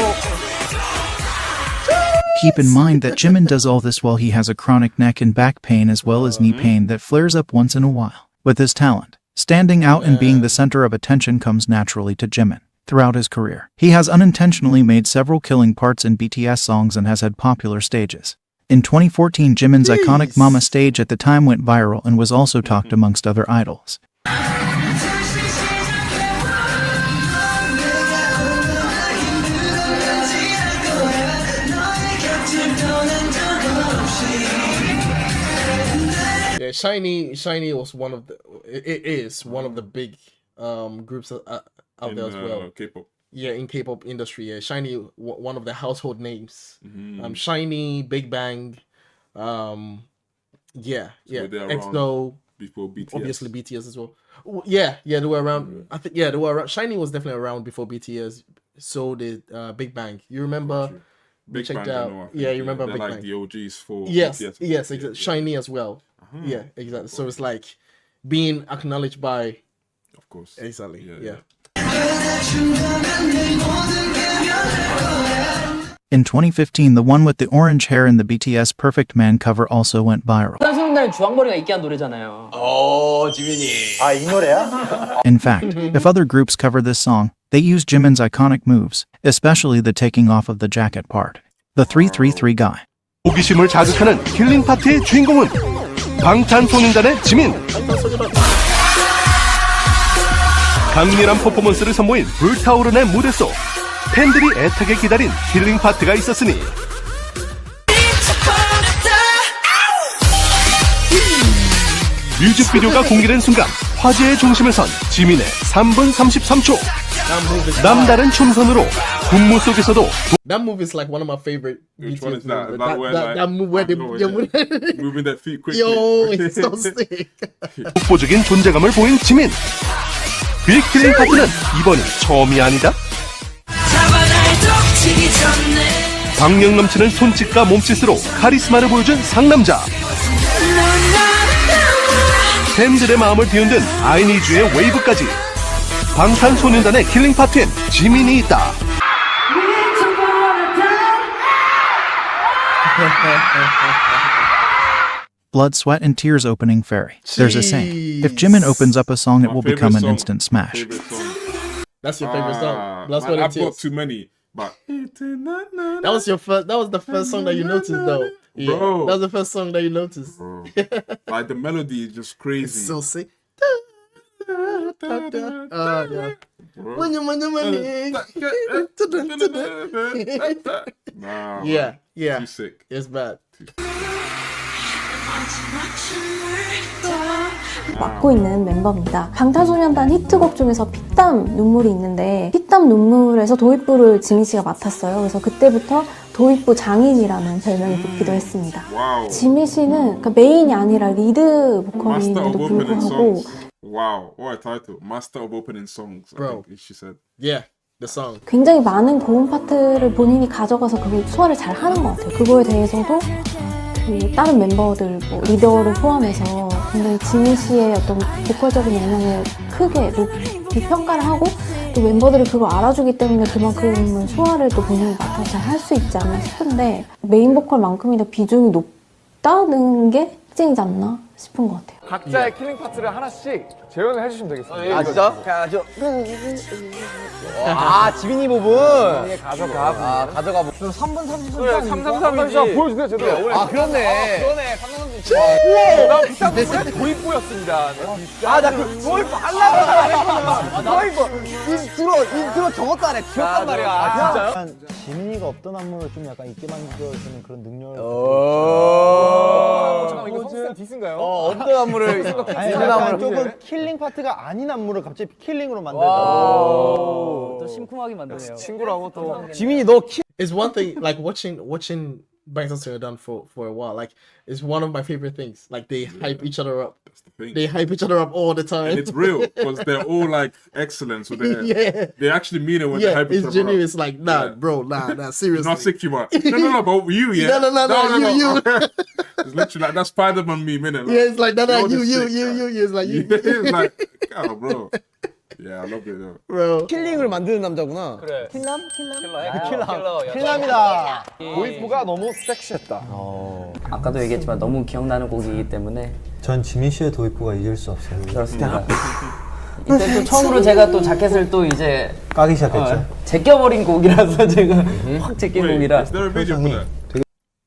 Keep in mind that Jimin does all this while he has a chronic neck and back pain as well as knee pain that flares up once in a while. With his talent, standing out and being the center of attention comes naturally to Jimin. Throughout his career, he has unintentionally made several killing parts in BTS songs and has had popular stages. In 2014, Jimin's iconic Mama stage at the time went viral and was also talked amongst other idols. Yeah, Shiny was one of the. It is one of the big groups out there as well. K-pop. Yeah, in K-pop industry, yeah, Shiny one of the household names. Shiny, Big Bang, EXO, before BTS. Obviously BTS as well. Yeah, they were around. I think they were around. Shiny was definitely around before BTS. So did Big Bang. You remember? we checked Bang, I out. know, I think, Yeah, you remember they're Big like Bang? the OGs for Yes, BTS. yes, exactly. Shiny as well. Yeah, exactly. So it's like being acknowledged by. Of course. Exactly. Yeah. In 2015, the one with the orange hair in the BTS Perfect Man cover also went viral. 방탄소년단에 주황머리가 있게 한 노래잖아요. 지민이. 아, 이 노래야? In fact, if other groups cover this song, they use Jimin's iconic moves, especially the taking off of the jacket part. The 333 guy. 호기심을 자극하는 킬링 파트의 주인공은 방탄소년단의 지민. 강렬한 퍼포먼스를 선보인 불타오르는 무대 속 팬들이 애타게 기다린 킬링 파트가 있었으니 뮤직비디오가 공개된 순간 화제의 중심에 선 지민의 3분 33초 남다른 춤선으로 군무 속에서도 That move is like one of my favorite. Which one is that? That move where they moving that feet quickly. Yo, it's so sick. 독보적인 존재감을 보인 지민. 빅킬링 파트는 이번이 처음이 아니다. 박력 넘치는 손짓과 몸짓으로 카리스마를 보여준 상남자. 팬들의 마음을 뒤흔든 아이니즈의 웨이브까지. 방탄소년단의 킬링 파트엔 지민이 있다. Blood, Sweat, and Tears opening Fairy. There's a saying, if Jimin opens up a song, it will become an instant smash. That's your favorite song. Blood, Sweat, and I've got Tears. too many, but That was your first. That was the first song that you noticed, though. Yeah, Bro. that was the first song that you noticed. like the melody is just crazy. It's so sick. Yeah. Nah, Yeah, yeah. Too sick. It's bad. 맡고 있는 멤버입니다. 방탄소년단 히트곡 중에서 피땀 눈물이 있는데 피땀 눈물에서 도입부를 지민 씨가 맡았어요. 그래서 그때부터 도입부 장인이라는 별명이 붙기도 했습니다. Wow. 지민 씨는 그러니까 메인이 아니라 리드 보컬임에도 불구하고 Wow, what a title. Master of opening songs. Bro. I think she said. Yeah, the song. 굉장히 많은 고음 파트를 본인이 가져가서 그걸 소화를 잘 하는 것 같아요. 그거에 대해서도 그 다른 멤버들, 뭐 리더를 포함해서 굉장히 지민 씨의 어떤 보컬적인 역량을 크게 높이 평가를 하고 또 멤버들이 그걸 알아주기 때문에 그만큼 소화를 또 본인이 맡아서 잘 할 수 있지 않나 싶은데 메인 보컬만큼이나 비중이 높다는 게 특징이지 않나 싶은 것 같아요. 각자의 킬링 파트를 하나씩 재현을 해주시면 되겠습니다. 아, 진짜? 지민이 부분. 가져가. 가져가. 그럼 3분 30초. 그래, 333이지. 보여주세요, 제대로. 아, 그렇네. 그러네, 333. 난 비싼 도입부였습니다. 나 그 도입부 하려고 안 했거든. 인트로 저것도 안 해. 귀엽단 말이야. 아, 진짜요? 지민이가 없던 안무를 좀 약간 있게 만들어주는 그런 능력을. 잠깐만, 이거 선수단 디스인가요? 없던 안무를. 아니, 약간 조금 킬링 파트가 아닌 안무를 갑자기 킬링으로 만들다가 또 심쿵하게 만드네요. 친구라고 또. 지민이 너 It's one thing like watching 방탄소년단 for a while. Like it's one of my favorite things. Like they hype each other up. That's the thing. They hype each other up all the time. And it's real because they're all like excellent. So they Yeah. they actually mean it when they Yeah, hype each it's other genuine. up. It's like nah, bro, nah, seriously. It's not sick, you man. No, but you, yeah. No, you. It's literally like that Spider-Man meme, innit? Like, Yeah, it's like that. you're You. the sick, It's like you. it's like, oh, bro. Yeah, I love it though. Bro. 킬링을 만드는 남자구나. 그래. 킬남? 킬러. 킬남이다. 도입부가 너무 섹시했다. 아까도 얘기했지만 너무 기억나는 곡이기 때문에 전 지민 씨의 도입부가 잊을 수 없어요. 그렇습니다. 이때 또 처음으로 제가 또 자켓을 또 이제 까기 시작했죠. 제껴버린 곡이라서 제가 확 제낀 곡이라. Is there a video for that?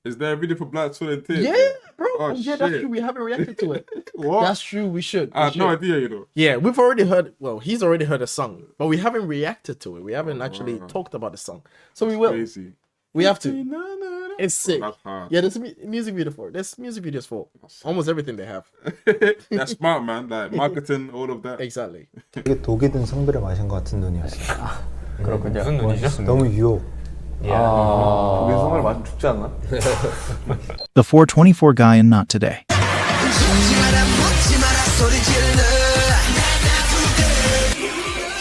Is there a video for Black Soul and Tears? Yeah, bro. Oh, Yeah, that's shit. true. We haven't reacted to it. What? That's true. We should. I had no idea, you know. Yeah, we've already heard. Well, he's already heard a song, but we haven't reacted to it. We haven't actually talked about the song, so we will. Crazy. We have to. It's sick. That's hard. Yeah, there's music video for it. There's music videos for almost everything they have. That's smart, man. Like marketing, all of that. Exactly. 되게 독이 든 성비를 마신 것 같은 눈이었어요. 그렇군요. 무슨 눈이죠? 너무 유혹. 독인 성을 마시면 죽지 않나? The 424 guy in Not Today.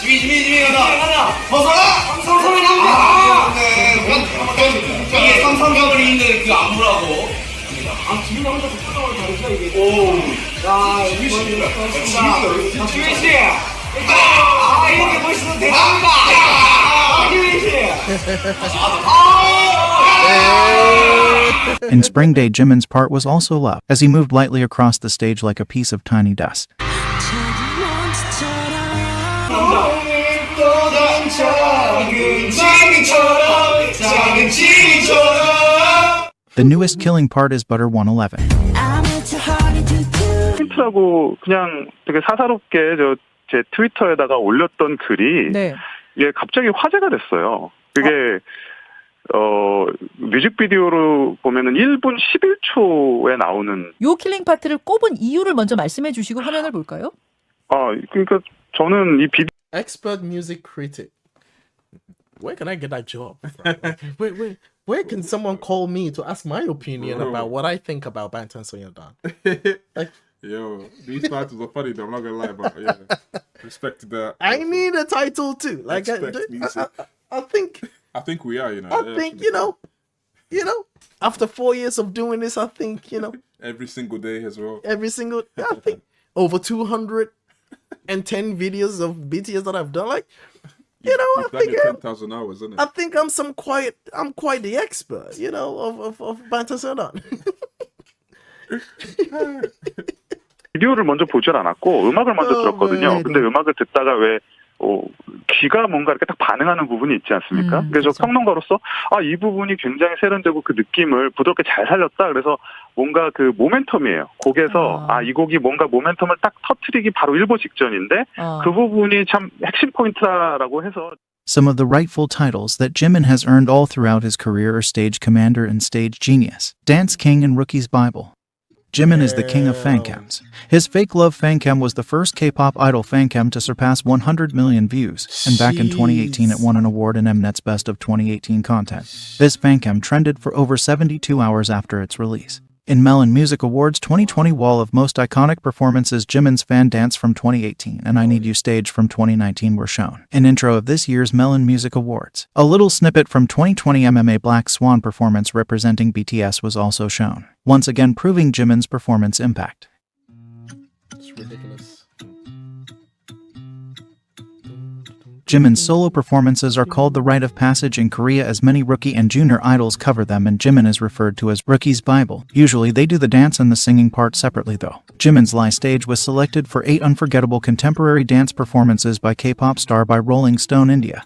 지민이 가자 벗어라! 삼삼각을 있는 그 안무라고. 아, 지민이 혼자서 표정을 다르죠, 이게. 오. 자, 지민 씨. 지민 씨. 이렇게 보시면 대단합니다. 지민 씨. In Spring Day, Jimin's part was also loved, as he moved lightly across the stage like a piece of tiny dust. The newest killing part is Butter 111. 힌트라고 그냥 되게 사사롭게 제 트위터에다가 올렸던 글이 이게 갑자기 화제가 됐어요. 그게 뮤직비디오로 보면은 1분 11초에 나오는 요 킬링 파트를 꼽은 이유를 먼저 말씀해 주시고 화면을 볼까요? 그러니까 저는 이 비디오 Expert music critic. Where can I get that job? Where can someone call me to ask my opinion about what I think about Bangtan Sonyeondan? Like, yo, these titles are funny though, I'm not gonna lie, but yeah, respect to that. I need a title too. Like, I think we are, you know. I think, you know, after 4 years of doing this, I think, every single day as well. I think over 210 videos of BTS that I've done, like, I think 10,000 hours, isn't it? I think I'm quite the expert, of Bangtan Sonyeondan. 비디오를 먼저 보질 않았고 음악을 먼저 들었거든요. 근데 음악을 듣다가 왜 귀가 뭔가 이렇게 딱 반응하는 부분이 있지 않습니까? 그래서 평론가로서 이 부분이 굉장히 세련되고 그 느낌을 부드럽게 잘 살렸다. 그래서 뭔가 그 모멘텀이에요. 곡에서 이 곡이 뭔가 모멘텀을 딱 터트리기 바로 일보 직전인데 그 부분이 참 핵심 포인트라고 해서 Some of the rightful titles that Jimin has earned all throughout his career are Stage Commander and Stage Genius, Dance King and Rookie's Bible. Jimin is the king of fancams. His Fake Love fancam was the first K-pop idol fancam to surpass 100 million views, and back in 2018 it won an award in Mnet's Best of 2018 content. This fancam trended for over 72 hours after its release. In Melon Music Awards 2020 Wall of Most Iconic Performances, Jimin's Fan Dance from 2018 and I Need You Stage from 2019 were shown. An intro of this year's Melon Music Awards. A little snippet from 2020 MMA Black Swan performance representing BTS was also shown, once again proving Jimin's performance impact. It's ridiculous. Jimin's solo performances are called the rite of passage in Korea, as many rookie and junior idols cover them, and Jimin is referred to as Rookie's Bible. Usually they do the dance and the singing part separately though. Jimin's live stage was selected for 8 unforgettable contemporary dance performances by K-pop star by Rolling Stone India.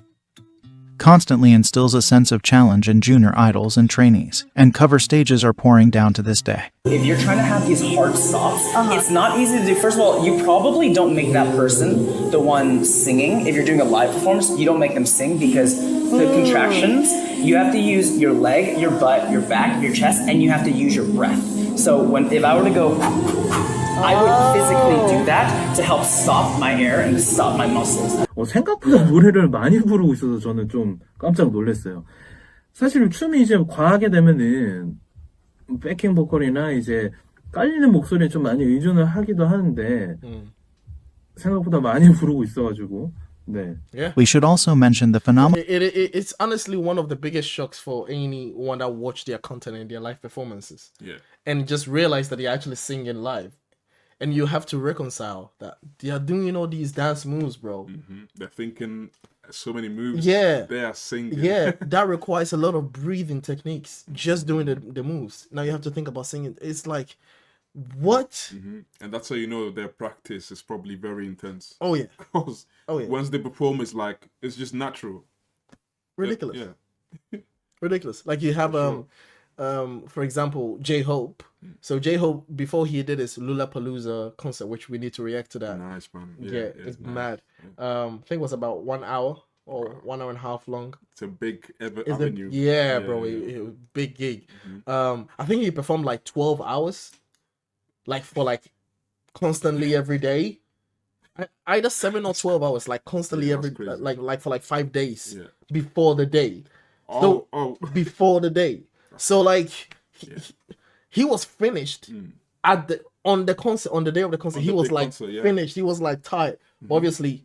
Constantly instills a sense of challenge in junior idols and trainees, and cover stages are pouring down to this day. If you're trying to have these hard stops, it's not easy to do. First of all, you probably don't make that person the one singing. If you're doing a live performance, you don't make them sing because the contractions, you have to use your leg, your butt, your back, your chest, and you have to use your breath. So if I were to go, I would physically do that to help stop my air and stop my muscles. 생각보다 노래를 많이 부르고 있어서 저는 좀 깜짝 놀랐어요. 사실 춤이 이제 과하게 되면은 백킹 보컬이나 이제 깔리는 목소리에 좀 많이 의존을 하기도 하는데 생각보다 많이 부르고 있어가지고 네. Yeah. We should also mention the phenomenon. It's honestly one of the biggest shocks for anyone that watched their content and their live performances. Yeah. And just realize that they're actually singing live. And you have to reconcile that they are doing all these dance moves, bro. They're thinking so many moves. Yeah. They are singing. Yeah, that requires a lot of breathing techniques. Just doing the moves. Now you have to think about singing. It's like, what? And that's how you know their practice is probably very intense. Oh yeah. Because oh yeah. Once they perform, it's just natural. Ridiculous. Yeah. Ridiculous. Like you have for example, J-Hope. So J-Hope, before he did his Lollapalooza concert, which we need to react to that. Nice, man. Yeah, it's mad. I think it was about 1 hour or 1 hour and a half long. It's a big avenue. Bro, it was a big gig. I think he performed like 12 hours, for constantly every day. Either 7 or 12 hours, constantly every for 5 days before the day. Before the day. So he was finished on the concert, on the day of the concert. He was finished. He was tired. Obviously,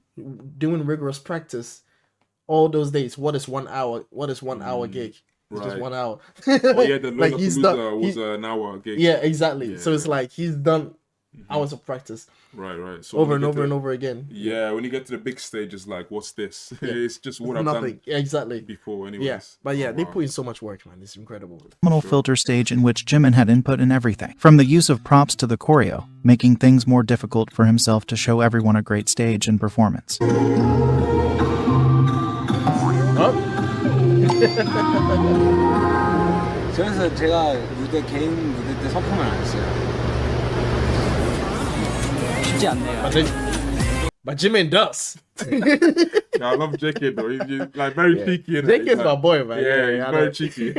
doing rigorous practice all those days. What is 1 hour? What is 1 hour gig? It's just 1 hour. Oh yeah, the like he's done. was an hour gig. Yeah, exactly. Yeah, so it's like he's done hours of practice. Right. So over and over and over again. Yeah, when you get to the big stage, it's like, what's this? It's just what I've Nothing. done. Yeah, exactly. Before, anyways. Yeah, but yeah, they put in so much work, man. It's incredible. Phenomenal filter stage in which Jimin had input in everything, from the use of props to the choreo, making things more difficult for himself to show everyone a great stage and performance. 그래서 제가 개인 무대 때 소품을 안 했어요. 쉽지 않네요. But Jimin does. Yeah, I love JK though. He's like very cheeky. JK's my boy, man. Yeah, he's very cheeky.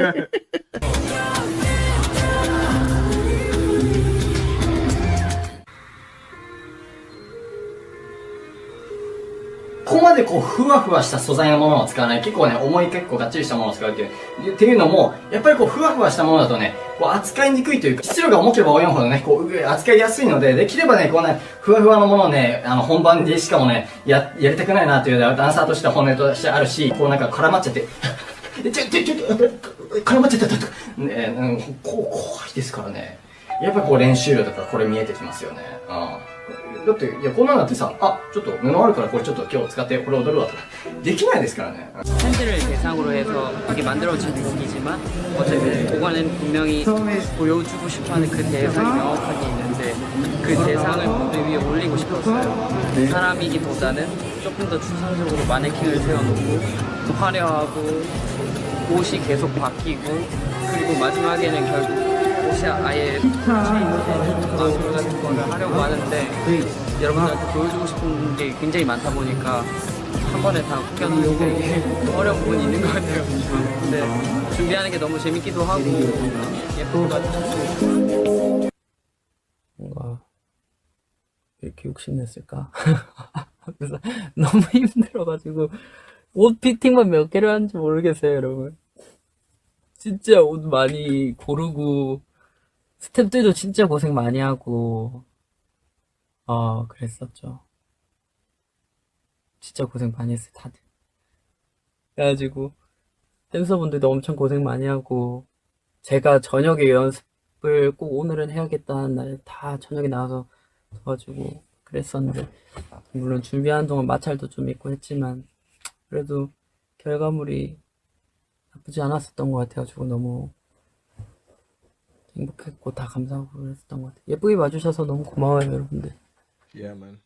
ここまでこうふわふわした素材のものを使わない、結構ね重い結構がっちりしたものを使うっていうのもやっぱりこうふわふわしたものだとねこう扱いにくいというか、質量が重ければ重いほどねこう扱いやすいので、できればねこうねふわふわのものをね本番でしかもねやりたくないなというダンサーとしては本音としてあるし、こうなんか絡まっちゃってちょっと絡まっちゃったとかね、怖いですからね。やっぱりこう練習量とかこれ見えてきますよね。だっていやこんなんだってさ、ちょっと布あるからこれちょっと今日使ってこれ踊るわとかできないですからね。팬들을 대상으로 해서 이게 만들어진 곡이지만 어쨌든 그거는 분명히 보여주고 싶어하는 그 대상이 명확하게 있는데 그 대상을 무대 위에 올리고 싶었어요. 그 사람이기보다는 조금 더 추상적으로 마네킹을 세워놓고 화려하고 옷이 계속 바뀌고 그리고 마지막에는 결국 옷이 아예 마술 같은 거를 하려고 하는데 여러분들한테 보여주고 싶은 게 굉장히 많다 보니까 한 번에 다 구겨놓는 게 어려운 부분이 있는 것 같아요. 근데 준비하는 게 너무 재밌기도 하고 예쁜 것 같아요. 뭔가 이렇게 욕심냈을까? 그래서 너무 힘들어가지고 옷 피팅만 몇 개를 하는지 모르겠어요, 여러분. 진짜 옷 많이 고르고 스태프들도 진짜 고생 많이 하고 그랬었죠. 진짜 고생 많이 했어요, 다들. 그래가지고 댄서분들도 엄청 고생 많이 하고 제가 저녁에 연습을 꼭 오늘은 해야겠다는 날 다 저녁에 나와서 가지고 그랬었는데 물론 준비하는 동안 마찰도 좀 있고 했지만 그래도 결과물이 나쁘지 않았었던 것 같아가지고 너무 행복했고 다 감사하고 그랬었던 것 같아요. 예쁘게 봐주셔서 너무 고마워요, 여러분들. Yeah, man.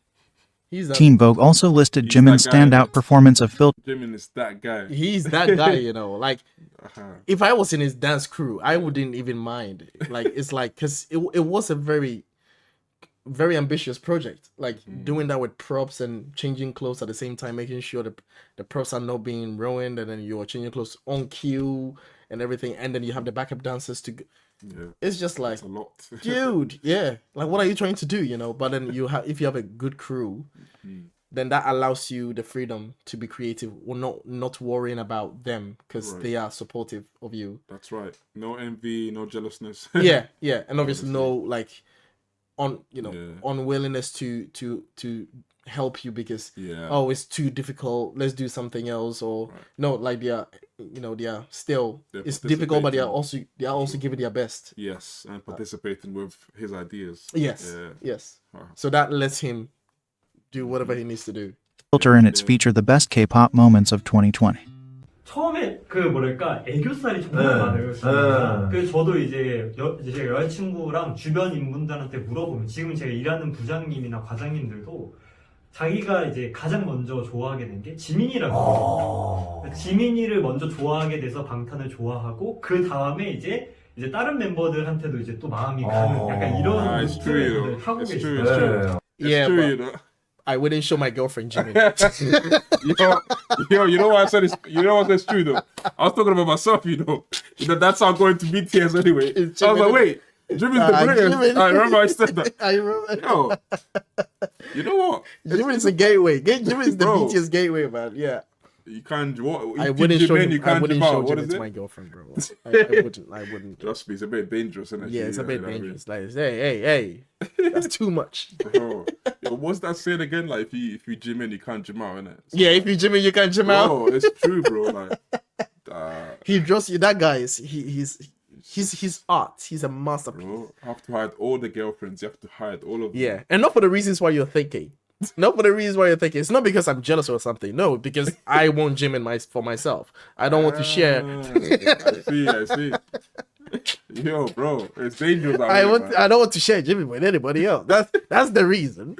Teen Vogue also listed Jimin's standout performance of filter. Jimin is that guy. He's that guy, you know. Like, if I was in his dance crew, I wouldn't even mind. Like, it's like, because it was a very ambitious project. Like, doing that with props and changing clothes at the same time, making sure the props are not being ruined, and then you're changing clothes on cue and everything, and then you have the backup dancers to... Yeah. It's just like, a lot. dude, yeah. Like, what are you trying to do, you know? But then if you have a good crew, then that allows you the freedom to be creative or not worrying about them because they are supportive of you. That's right. No envy, no jealousness. yeah, and obviously no like unwillingness to help you because it's too difficult, let's do something else, or no, like they are still it's difficult, but they are also giving their best. Yes, and participating with his ideas. Yes. So that lets him do whatever he needs to do. Filter in its feature the best K-pop moments of 2020. 처음에 그 뭐랄까 애교살이 정말 많아요. 그래서 저도 이제 제 여자친구랑 주변 인분들한테 물어보면 지금 제가 일하는 부장님이나 과장님들도 자기가 이제 가장 먼저 좋아하게 된 게 지민이라고 해요. 지민이를 먼저 좋아하게 돼서 방탄을 좋아하고 그 다음에 이제 다른 멤버들한테도 이제 또 마음이 가는 약간 이런 스토리를 하고 계시죠. But I wouldn't show my girlfriend Jimin. You know what I said? You know what? That's true though. I was talking about myself. That's how I'm going to BTS anyway. I was like, wait, Jimin's the brilliant. I remember I said that. I remember. Yo, you know what? Jimin's a gateway. Jimin's the BTS gateway, man. Yeah. You can't. What? I wouldn't show him. I wouldn't show What Jimin is to it? my girlfriend, bro. I wouldn't. Trust me, it's a bit dangerous, isn't it? Yeah, it's a bit dangerous. Like, hey, that's too much. Bro, what's that saying again? Like, if you Jimin, you can't Jim out, innit? Yeah, if you Jimin, you can't Jim out. Oh, it's true, bro. Like, He draws you. That guy is he's art. He's a masterpiece. You have to hide all the girlfriends. You have to hide all of them. Yeah, and not for the reasons why you're thinking. Not for the reasons why you're thinking. It's not because I'm jealous or something. No, because I want Jimin for myself. I don't want to share. I see. Yo, bro, it's dangerous. I don't want to share Jimin with anybody else. That's the reason.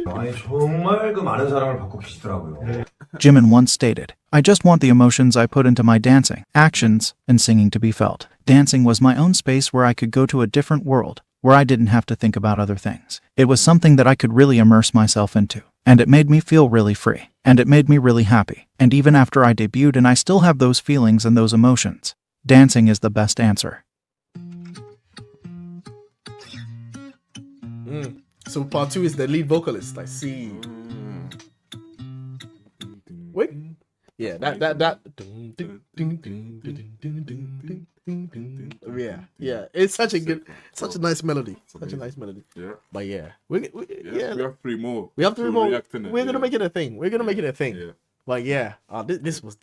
아니 정말 그 많은 사랑을 받고 계시더라고요. Jimin once stated, I just want the emotions I put into my dancing, actions, and singing to be felt. Dancing was my own space where I could go to a different world, where I didn't have to think about other things. It was something that I could really immerse myself into, and it made me feel really free, and it made me really happy. And even after I debuted and I still have those feelings and those emotions, dancing is the best answer. So part 2 is the lead vocalist. I see. Wait. Yeah, that. Yeah. It's such a nice melody. Such a nice melody. Yeah. But yeah, we have 3 more. We have 3 more. We're gonna make it a thing. We're gonna make it a thing. Yeah. But yeah, this was.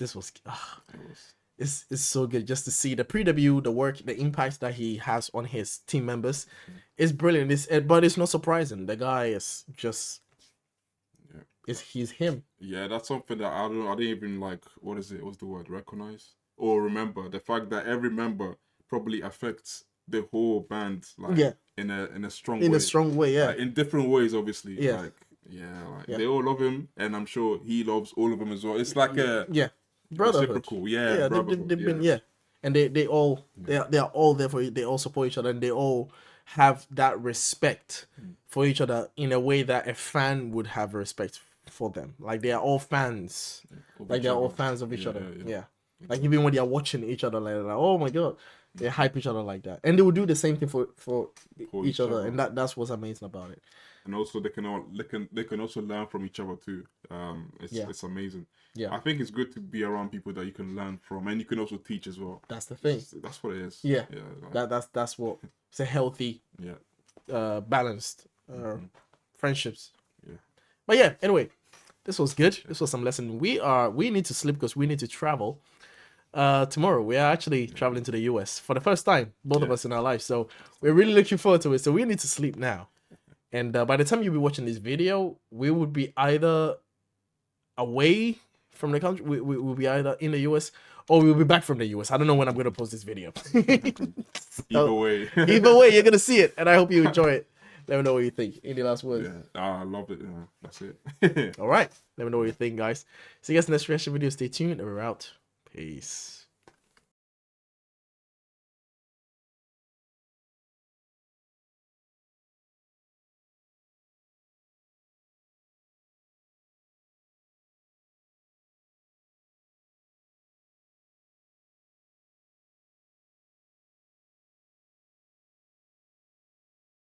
It's so good just to see the pre-debut, the work, the impact that he has on his team members. It's brilliant. But it's not surprising. The guy is just, he's him. Yeah, that's something that I didn't even like. What's the word? Recognize or remember the fact that every member probably affects the whole band. Like in a strong way. In a strong way, yeah. Like, in different ways, obviously. Yeah. They all love him, and I'm sure he loves all of them as well. It's like a brotherhood. Reciprocal, They've been and they are all there for you. They all support each other, and they all have that respect for each other in a way that a fan would have respect for them. Like they are all fans. Like they're all fans of each other. Yeah. Like even when they are watching each other, like oh my god, they hype each other like that, and they will do the same thing for each other, and that's what's amazing about it. And also they can also learn from each other too. It's amazing. Yeah, I think it's good to be around people that you can learn from, and you can also teach as well. That's the thing. That's what it is. Yeah, that's what it's a healthy, balanced friendships. Yeah, but yeah. Anyway, this was good. This was some lesson. We need to sleep because we need to travel. Tomorrow we are actually traveling to the US for the first time, both of us in our lives. So we're really looking forward to it. So we need to sleep now. And by the time you'll be watching this video, we would be either away from the country, we will be either in the US or we'll be back from the US. I don't know when I'm going to post this video. Either way, you're going to see it, and I hope you enjoy it. Let me know what you think. Any last words? I love it. That's it. All right. Let me know what you think, guys. See you guys in the next reaction video. Stay tuned, and we're out. Peace.